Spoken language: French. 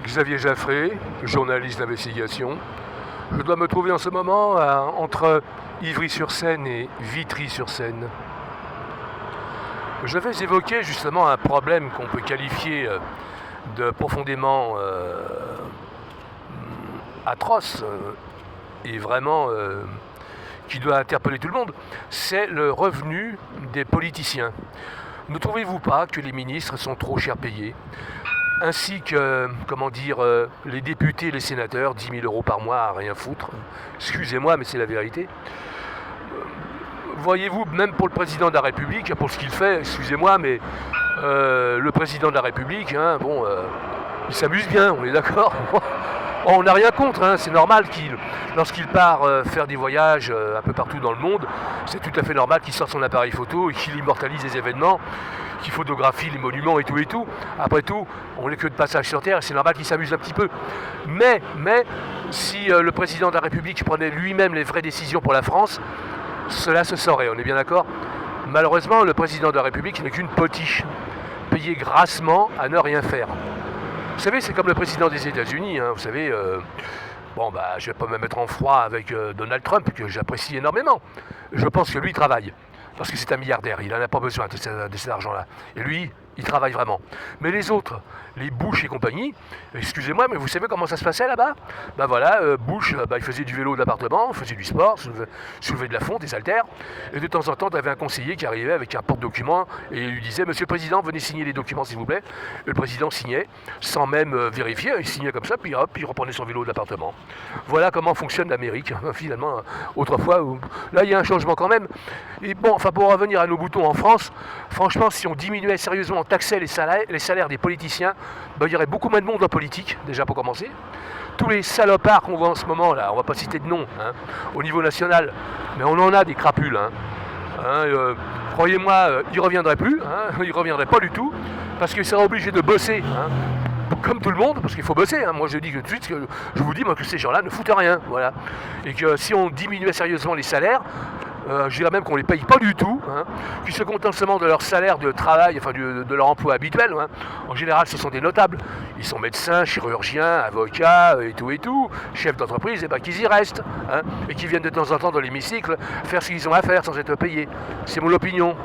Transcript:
Xavier Jaffré, journaliste d'investigation. Je dois me trouver en ce moment entre Ivry-sur-Seine et Vitry-sur-Seine. Je vais évoquer justement un problème qu'on peut qualifier de profondément atroce et vraiment qui doit interpeller tout le monde. C'est le revenu des politiciens. Ne trouvez-vous pas que les ministres sont trop cher payés ? Ainsi que, les députés et les sénateurs, 10 000 euros par mois à rien foutre. Excusez-moi, mais c'est la vérité. Voyez-vous, même pour le président de la République, pour ce qu'il fait, excusez-moi, mais le président de la République, il s'amuse bien, on est d'accord. On n'a rien contre, c'est normal lorsqu'il part faire des voyages un peu partout dans le monde, c'est tout à fait normal qu'il sorte son appareil photo et qu'il immortalise les événements, qu'il photographie les monuments et tout et tout. Après tout, on n'est que de passage sur Terre et c'est normal qu'il s'amuse un petit peu. Mais si le président de la République prenait lui-même les vraies décisions pour la France, cela se saurait, on est bien d'accord ? Malheureusement, le président de la République n'est qu'une potiche, payée grassement à ne rien faire. Vous savez, c'est comme le président des États-Unis, vous savez, je ne vais pas me mettre en froid avec Donald Trump, que j'apprécie énormément. Je pense que lui, il travaille, parce que c'est un milliardaire, il n'en a pas besoin de cet argent-là. Et lui, il travaille vraiment. Mais les autres, les Bush et compagnie, excusez-moi, mais vous savez comment ça se passait là-bas ? Bush, il faisait du vélo d'appartement, il faisait du sport, soulevait de la fonte, des haltères, et de temps en temps, tu avais un conseiller qui arrivait avec un porte-document et il lui disait « Monsieur le Président, venez signer les documents s'il vous plaît ». Et le Président signait, sans même vérifier, il signait comme ça, puis hop, il reprenait son vélo d'appartement. Voilà comment fonctionne l'Amérique, finalement, autrefois. Là, il y a un changement quand même. Et pour revenir à nos boutons en France, franchement, si on diminuait sérieusement, on taxait les salaires des politiciens, il y aurait beaucoup moins de monde en politique, déjà pour commencer. Tous les salopards qu'on voit en ce moment, là, on va pas citer de nom, au niveau national, mais on en a des crapules. Croyez-moi, ils ne reviendraient plus, ils ne reviendraient pas du tout, parce qu'ils seraient obligés de bosser, comme tout le monde, parce qu'il faut bosser. Moi, je dis tout de suite que je vous dis que ces gens-là ne foutent rien, voilà. Et que si on diminuait sérieusement les salaires, je dirais même qu'on ne les paye pas du tout, qu'ils se contentent seulement de leur salaire de travail, de leur emploi habituel. En général, ce sont des notables. Ils sont médecins, chirurgiens, avocats, et tout, chefs d'entreprise, et qu'ils y restent, et qu'ils viennent de temps en temps dans l'hémicycle faire ce qu'ils ont à faire sans être payés. C'est mon opinion.